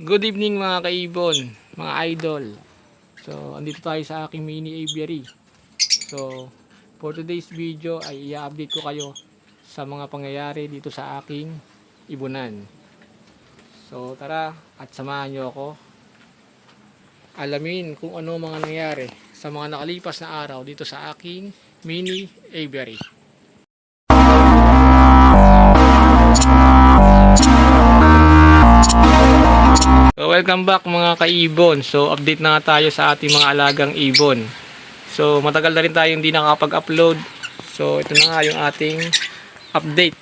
Good evening mga kaibon, mga idol. So, andito tayo sa aking mini aviary. So, for today's video ay i-update ko kayo sa mga pangyayari dito sa aking ibunan. So, tara at samahan nyo ako alamin kung ano mga nangyari sa mga nakalipas na araw dito sa aking mini aviary. So, welcome back mga kaibon. So, update na nga tayo sa ating mga alagang ibon. So, matagal na rin tayo hindi nakapag-upload. So, ito na nga yung ating update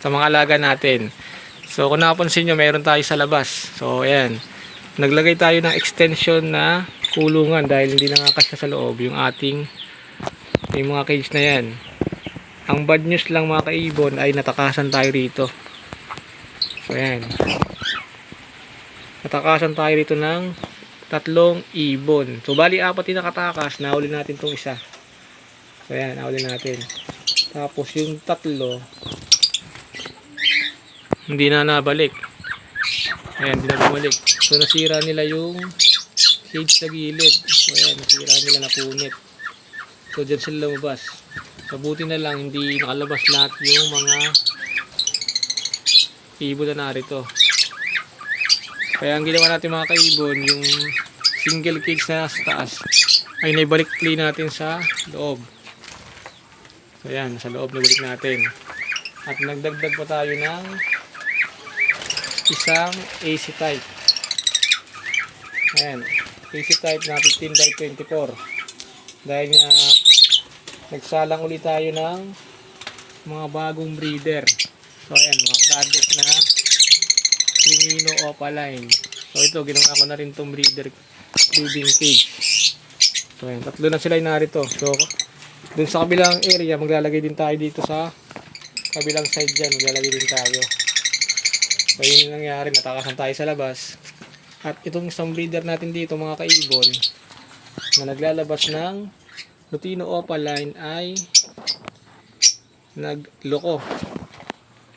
sa mga alaga natin. So, kung napansin nyo, meron tayo sa labas. So, ayan. Naglagay tayo ng extension na kulungan dahil hindi nakakasya sa loob yung ating yung mga cage na yan. Ang bad news lang mga kaibon ay natakasan tayo rito. So, ayan. Natakasan tayo rito ng tatlong ibon. So bali apat yung nakatakas, nahuli natin tong isa. So ayan, nahuli natin. Tapos yung tatlo hindi na nabalik. Ayan, hindi na bumalik. So nasira nila yung cage sa gilid. So ayan, nasira nila, napunit. So dyan sila lumabas. So buti na lang hindi nakalabas lahat yung mga ibon na narito. Kaya ang ginawa natin mga kaibon, yung single cage na sa taas ay naibalik play natin sa loob. So yan, sa loob nabalik natin. At nagdagdag pa tayo ng isang AC type. Ayan, AC type na 15 by 24. Dahil nga nagsalang ulit tayo ng mga bagong breeder. So ayan, mga project na Crimino Opaline. So ito, ginawa ko na rin itong breeding cage. So ayan, tatlo na sila yung narito. So dun sa kabilang area, maglalagay din tayo dito sa kabilang side dyan. Maglalagay din tayo. So yun yung nangyari, natakasan tayo sa labas. At itong isang breeder natin dito mga kaibon, na naglalabas ng Lutino Opaline ay nagloko.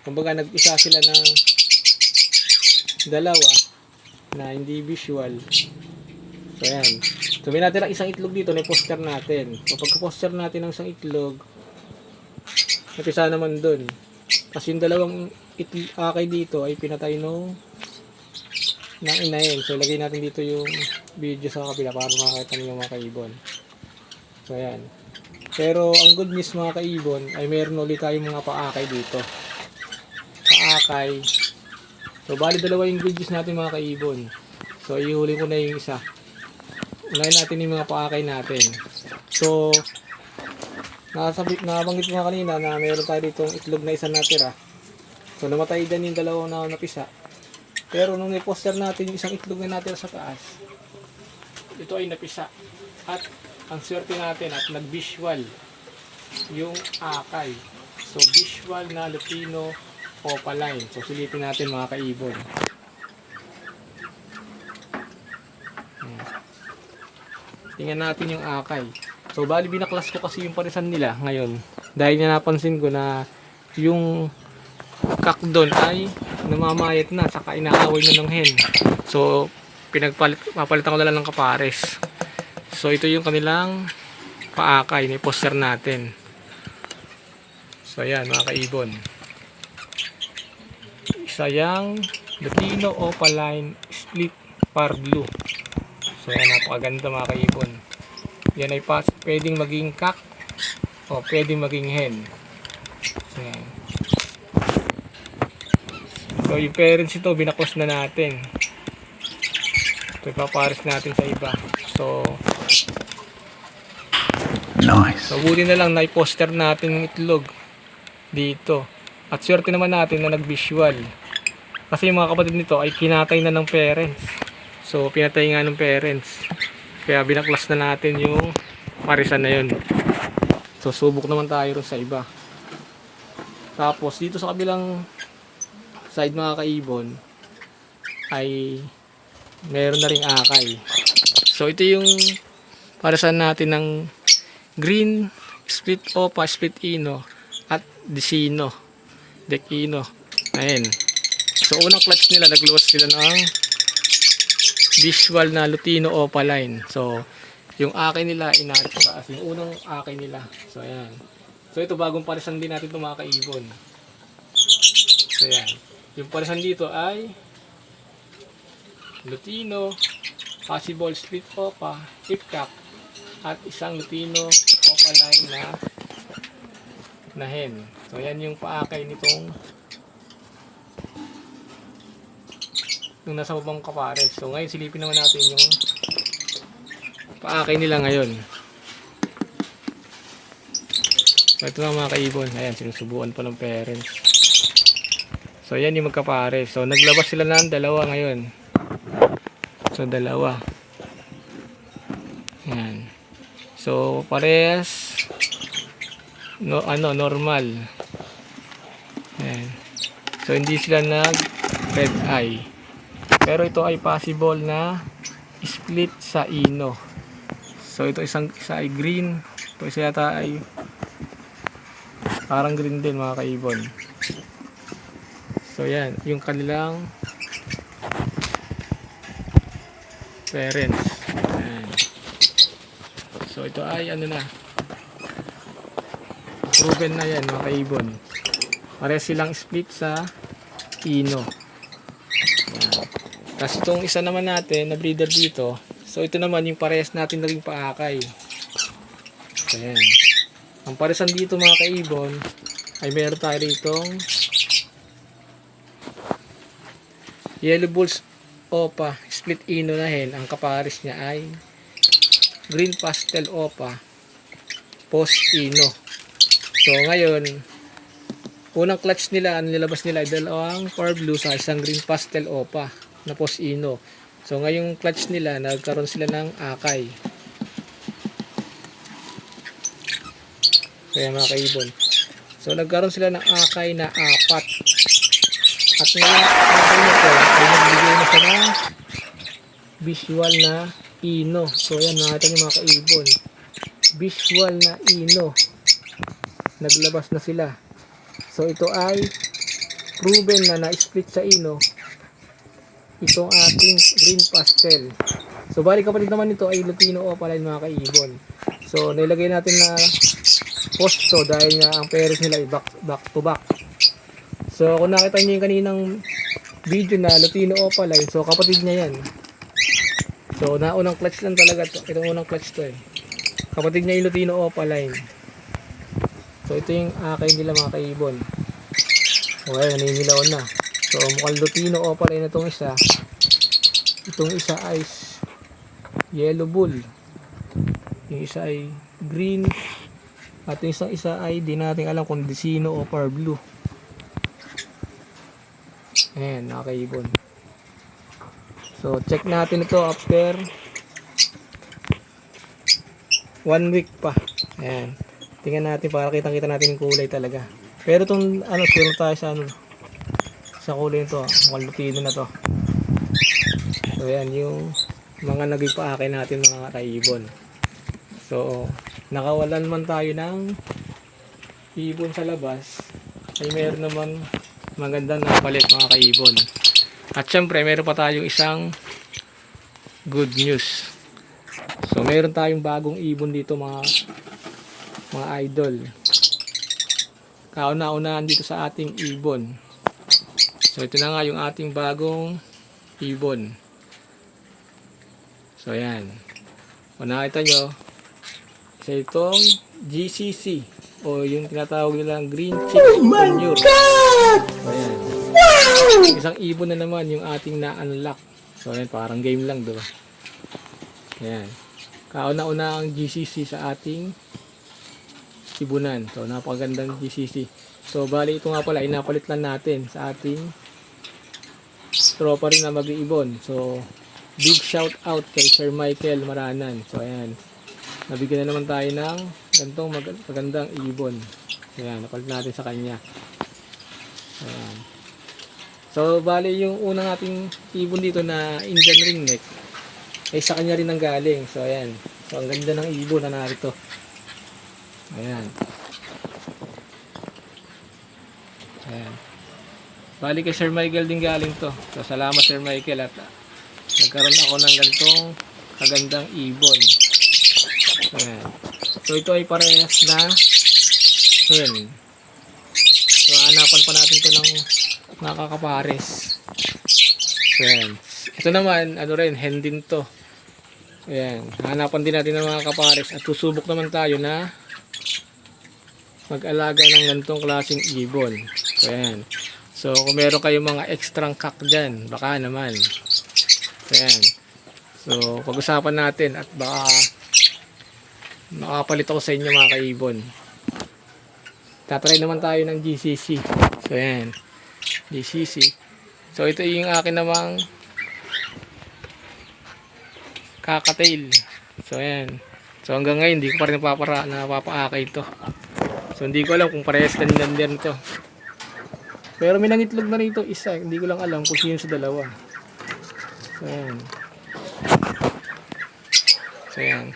Kumbaga nag-isa sila ng dalawa na hindi visual. So ayan, so may natin lang isang itlog dito na poster natin. So pagka-poster natin ng isang itlog, napisa naman dun kasi yung dalawang akay dito ay pinatay nung ng inahin. So lagay natin dito yung video sa kabila para makakita niyo mga kaibon. So ayan, pero ang good news mga kaibon ay meron ulit tayong mga paakay dito, paakay. So bali dalawa yung videos natin mga kaibon. So ihuli ko na yung isa. Unahin natin yung mga paakay natin. So nabanggit ko nga kanina na meron tayo ditong itlog na isa natira. So namatay din yung dalawang na napisa. Pero nung i-poster natin yung isang itlog na natira sa taas, ito ay napisa. At ang swerte natin at nag-visual yung akay. So visual na Lutino Opaline. So silipin natin mga kaibon. Tingnan natin yung akay. So bali binaklas ko kasi yung parisan nila ngayon. Dahil na napansin ko na yung kakdon ay namamayat na, saka inaaway na ng hen. So papalitan ko na lang ng kapares. So ito yung kanilang paakay, ni poster natin. So ayan mga kaibon. Isa yung Lutino Opaline Split Par Blue. So yan, napakaganda mga kaibon. Yan ay pwedeng maging cock o pwedeng maging hen. So yan. So yung parents ito binakos na natin. So ipapares natin sa iba. So nice. So buti na lang na-poster natin ng itlog dito. At swerte naman natin na nag-visual. Kasi yung mga kapatid nito ay kinatay na ng parents. So pinatay nga ng parents. Kaya binaklas na natin yung parisan na yun. So subok naman tayo rin sa iba. Tapos dito sa kabilang side mga kaibon ay meron na ring akay. So ito yung parisan natin ng green split opa, split ino at decino. Decino. Ayan. So unang clutch nila, nagluwas sila ng visual na Lutino Opaline. So, yung akin nila, inarit sa taas. Yung unang akin nila. So, ayan. So, ito bagong parisan din natin ito mga kaibon. So, ayan. Yung parisan dito ay Lutino, possible split opa, ipkak, at isang Lutino Opaline na hen. So, ayan yung paakay nitong nung nasa babang kapares. So, ngayon silipin naman natin yung paakay nila ngayon. So, ito na mga kaibon. Ayan, sinusubuan pa ng parents. So, ayan yung magkapares. So, naglabas sila ng dalawa ngayon. So, dalawa. Ayan. So, parehas normal. Ayan. So, hindi sila nag red eye. Pero ito ay possible na split sa ino. So, ito isa ay green. Ito isa yata ay parang green din mga kaibon. So, yan. Yung kanilang parents. Ayan. So, ito ay ano na. Proven na yan mga kaibon. Parehas silang split sa ino. Tapos itong isa naman natin na breeder dito. So, ito naman yung parehas natin naging paakay. So, ayan. Ang paresan dito mga kaibon ay meron tayo ditong Yellow Bulls Opa split ino na hen. Ang kapares niya ay Green Pastel Opa post ino. So ngayon unang clutch nila, ang nilabas nila ay dalawang Power Blue sa isang Green Pastel Opa na post ino. So ngayong clutch nila nagkaroon sila ng akay. Kaya mga kaibon. So nagkaroon sila ng akay na 4. At ngayon ito ay nagbigay na siya ng visual na ino. So ayan, nakita niyo mga kaibon. Visual na ino. Naglabas na sila. So ito ay proven na na-split sa ino itong ating Green Pastel. So bali kapatid naman ito ay Lutino Opaline mga kaibon. So nilagay natin na posto dahil nga ang parents nila ay back to back. So kung nakita niyo yung kaninang video na Lutino Opaline, so kapatid niya yan. So naunang clutch lang talaga to. Itong unang clutch to eh. Kapatid niya yung Lutino Opaline. So ito yung akay nila mga kaibon. Okay, naninilaw na. So mukhang Lutino Opaline na itong isa. Itong isa ay Yellow Bull. Yung isa ay green. At yung isang isa ay di natin alam kung Desino o Power Blue. Ayan, mga kaibon. So check natin ito after 1 week pa. Ayan. Tingnan natin para kitang-kita natin yung kulay talaga. Pero itong sure tayo sa kulay nito. Mukhang Lutino na to. So ayan yung mga naging paakay natin mga kaibon. So nakawalan man tayo ng ibon sa labas, ay meron naman magandang napalit mga kaibon. At syempre meron pa tayong isang good news. So meron tayong bagong ibon dito mga idol. Kauna-unahan dito sa ating ibon. So ito na nga yung ating bagong ibon. So ayan. Kung nakita nyo, isa itong GCC o yung tinatawag nilang Green Chick Manure. So ayan. Wow! Isang ibon na naman yung ating na-unlock. So ayan, parang game lang, diba? Ayan. Kauna-una ang GCC sa ating ibunan. So napakagandang GCC. So bali ito nga pala, inapalit lang natin sa ating tropa rin na mag-iibon. So big shout out kay Sir Michael Maranan. So ayan, nabigyan na naman tayo ng gantong magandang ibon. Ayan, napalit natin sa kanya. Ayan. So bali yung unang ating ibon dito na Indian ringneck ay sa kanya rin ang galing. So ayan, so ang ganda ng ibon na narito. Ayan. Ayan. Bali kay Sir Michael din galing to. So salamat Sir Michael at nagkaroon ako ng ganitong kagandang ibon. Ayan. So ito ay parehas na hen. So hanapan pa natin to ng nakakapares. So ayan. Ito naman, ano rin, hen din to. Ayan. Hanapan din natin ng mga kapares at susubok naman tayo na mag-alaga ng ganitong klaseng ibon. So ayan. So kung meron kayong mga extrang kak dyan, baka naman. So ayan. So pag-usapan natin at baka makapalit ako sa inyo mga kaibon. Tatry naman tayo ng GCC. So ayan. GCC. So ito yung akin namang kakatail. So ayan. So hanggang ngayon hindi ko pa rin napapaakay ito. So hindi ko alam kung parehas din din ito. Pero may nangitlog na rito isa. Hindi ko lang alam kung sino sa dalawa. So ayan. So ayan.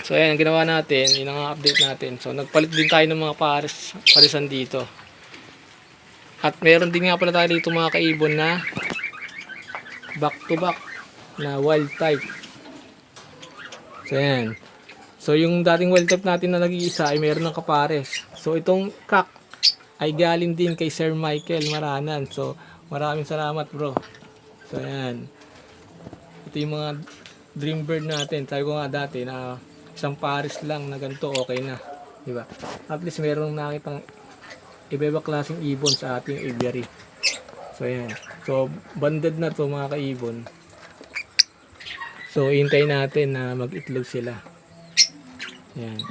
So ayan ang ginawa natin. Yun ang update natin. So nagpalit din tayo ng mga parisan dito. At meron din nga pala tayo dito mga kaibon na back to back na wild type. So ayan. So yung dating wild type natin na nag-iisa ay meron ng kapares. So itong kak ay galing din kay Sir Michael Maranan. So maraming salamat bro. So ayan. Ito yung mga dream bird natin. Sabi ko nga dati na isang pares lang na ganito okay na. Diba? At least meron nakitang iba-iba klaseng ibon sa ating aviary. So ayan. So banded na to mga kaibon. So hintayin natin na mag-itlog sila. Ayan.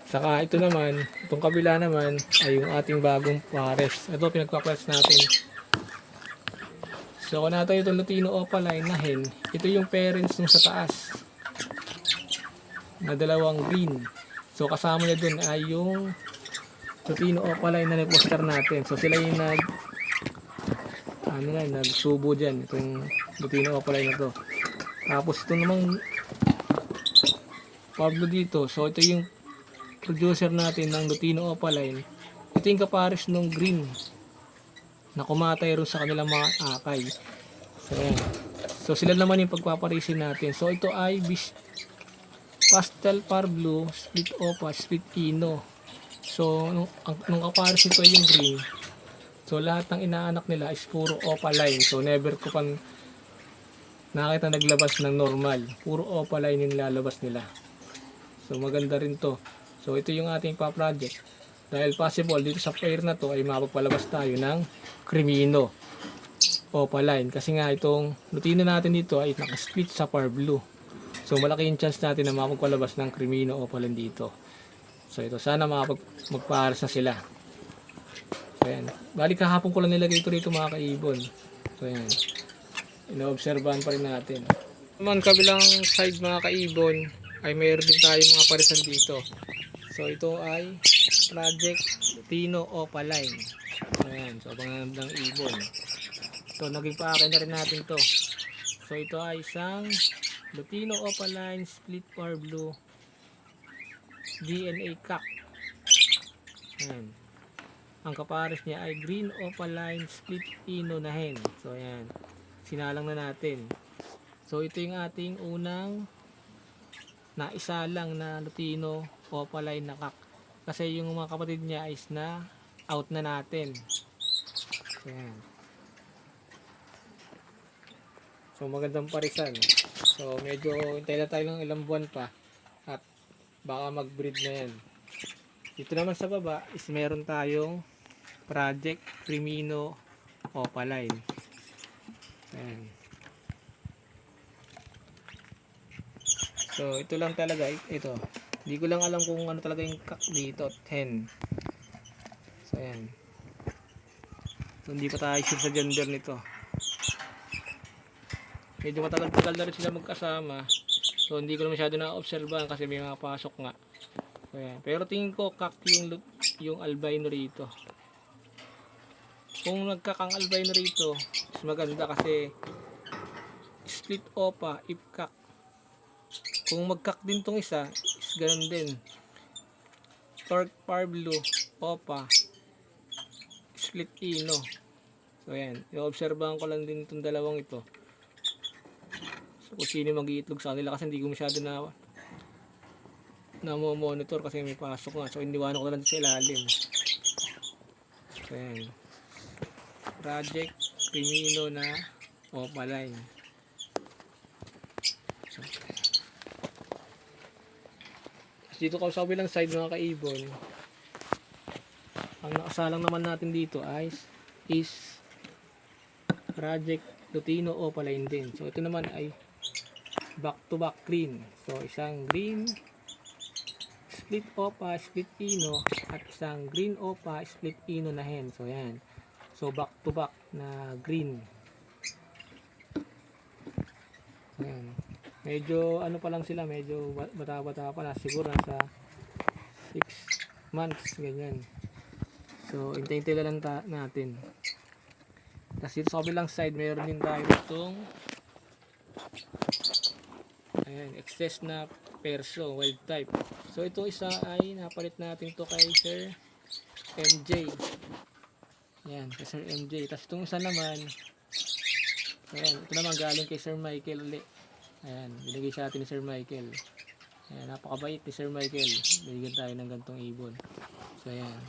Saka ito naman, itong kabila naman ay yung ating bagong pares. Ito pinagpapares natin. So kung natin itong Lutino Opaline na hen, ito yung parents nung sa taas. Na dalawang green. So kasama na dun ay yung Lutino Opaline na nag-poster natin. So sila yung nagsubo dyan. Itong Lutino Opaline na to. Tapos ito namang Pablo dito. So ito yung producer natin ng Lutino Opaline. Ito yung kapares ng green na kumatay rin sa kanilang mga akay. So ayan. So sila naman yung pagpaparisin natin. So ito ay pastel Pablo, split opa, split ino. So nung kapares nito ay yung green. So lahat ng inaanak nila is puro opaline. So never ko pang nakita naglabas ng normal. Puro opaline yung nilalabas nila. So maganda rin to. So ito yung ating pa-project. Dahil possible dito sa pair na to ay mapapalabas tayo ng Crimino Opaline. Kasi nga itong Lutino natin dito ay nakasplit sa Par Blue. So malaki yung chance natin na mapapalabas ng Crimino Opaline dito. So ito sana magpares na sila. So ayan. Balik kahapon ko lang nilagay ito rito mga kaibon. So ayan. Ina-obserbahan pa rin natin. Naman kabilang side mga kaibon ay mayroon din tayo mga parisan dito. So ito ay Project Lutino Opaline. Ayan, so abangan ng ibon. So naging paake na rin natin to. So ito ay isang Lutino Opaline Split Par Blue DNA Cock. Ayan. Ang kapares niya ay Green Opaline Split Ino na hen. So ayan, sinalang na natin. So ito yung ating unang naisalang na Lutino Opaline na kak. Kasi yung mga kapatid niya is na out na natin. So, ayan. So magandang parisan. So medyo hintay na tayo ng ilang buwan pa at baka mag-breed na yan. Dito naman sa baba is meron tayong Project Crimino Opaline. Ayan. So ito lang talaga ito. Hindi ko lang alam kung ano talaga yung kak dito, 10. So ayan. So, hindi pa tayo sure sa gender nito. Medyo matagal-tagal na rin sila magkasama. So hindi ko na masyado na-obserbahan kasi may mga pasok nga. So, ayan. Pero tingin ko kak yung albino rito. Kung nagkakang albino rito, is maganda kasi split opa if kak. Kung magkak din tong isa, is ganun din. Torque Par Blue opa split ino. So ayan, i-obserbahan ko lang din itong dalawang ito. kung sino mag-iitlog sa kanila kasi hindi ko masyado na monitor kasi may pasok nga. So iniwanan ko na lang sa ilalim. So ayan. Project Crimino na opaline. So, dito ka sa kabilang side mga kaibon, ang nakasalang naman natin dito is Project Lutino opaline din. So ito naman ay back to back green. So isang green split opa split ino at isang green opa split ino na hen. So yan. So back to back na green. Ayan. Medyo ano pa lang sila, medyo bata-bata pa na, siguro nasa 6 months ganyan. So hintay-hintay lang natin. Tapos dito sa kabilang side meron din tayo itong ayan, excess na perso wild type. So ito isa ay napalit natin to kay Sir MJ. Ayan, kay Sir MJ. Tapos itong isa naman, ayan, ito naman galing kay Sir Michael ulit. Ayan, binigay sa atin ni Sir Michael. Ayan, napakabait ni Sir Michael. Binigyan tayo ng gantong ibon. So ayan.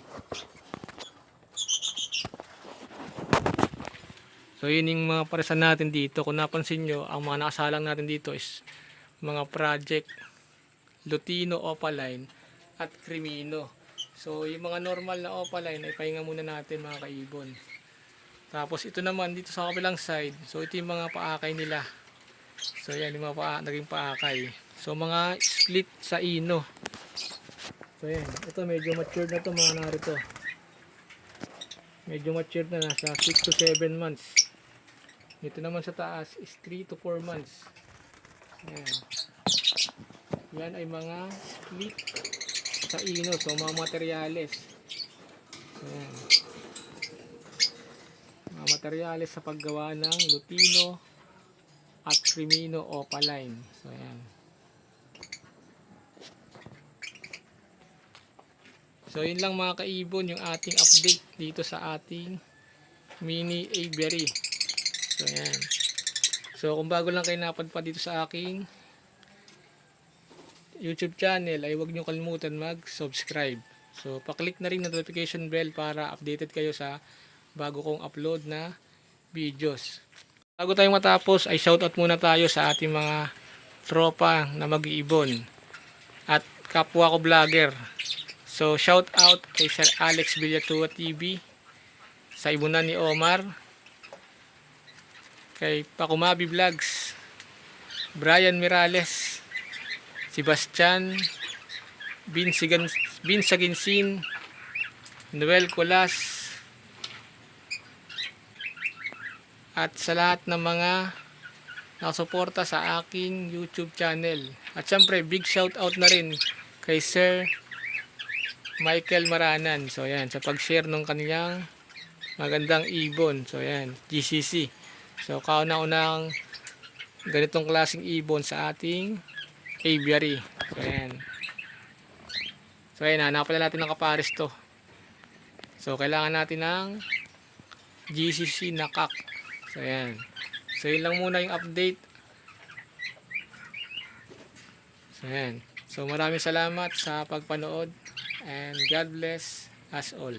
So yun yung mga paresan natin dito. Kung napansin nyo, ang mga nakasalang natin dito is mga Project Lutino opaline at Crimino. So yung mga normal na opaline ay pahinga muna natin mga kaibon. Tapos ito naman dito sa kabilang side. So ito yung mga paakay nila. So yan yung mga naging paakay. So mga split sa ino. So yan. Ito medyo matured na to mga narito. Medyo matured na, nasa 6 to 7 months. Ito naman sa taas is 3 to 4 months. Yan. Yan ay mga split sa ino. So mga materyales. Yan. Mga materyales sa paggawa ng Lutino at Crimino opaline. So yan. So yun lang mga kaibon yung ating update dito sa ating mini aviary. So yan. So kung bago lang kayo napadpad dito sa aking YouTube channel ay huwag nyo kalimutan mag-subscribe. So paklik na rin ng notification bell para updated kayo sa bago kong upload na videos. Bago tayong matapos ay shoutout muna tayo sa ating mga tropa na mag-iibon at kapwa ko vlogger. So shoutout kay Sir Alex Villatua TV, sa ibunan ni Omar, kay Pakumabi Vlogs, Brian Mirales, Sebastian Binsaginsin, Noel Colas, at sa lahat ng mga nakasuporta sa aking YouTube channel. At syempre big shout out na rin kay Sir Michael Maranan. So yan, sa pag-share ng kanilang magandang ibon. So yan, GCC. So kauna-unang ganitong klaseng ibon sa ating aviary. So yan. So yan, hanapan na natin ng kapares to. So kailangan natin ng GCC na kak. So yan. So yun lang muna yung update. So yan. So maraming salamat sa pagpanood and God bless us all.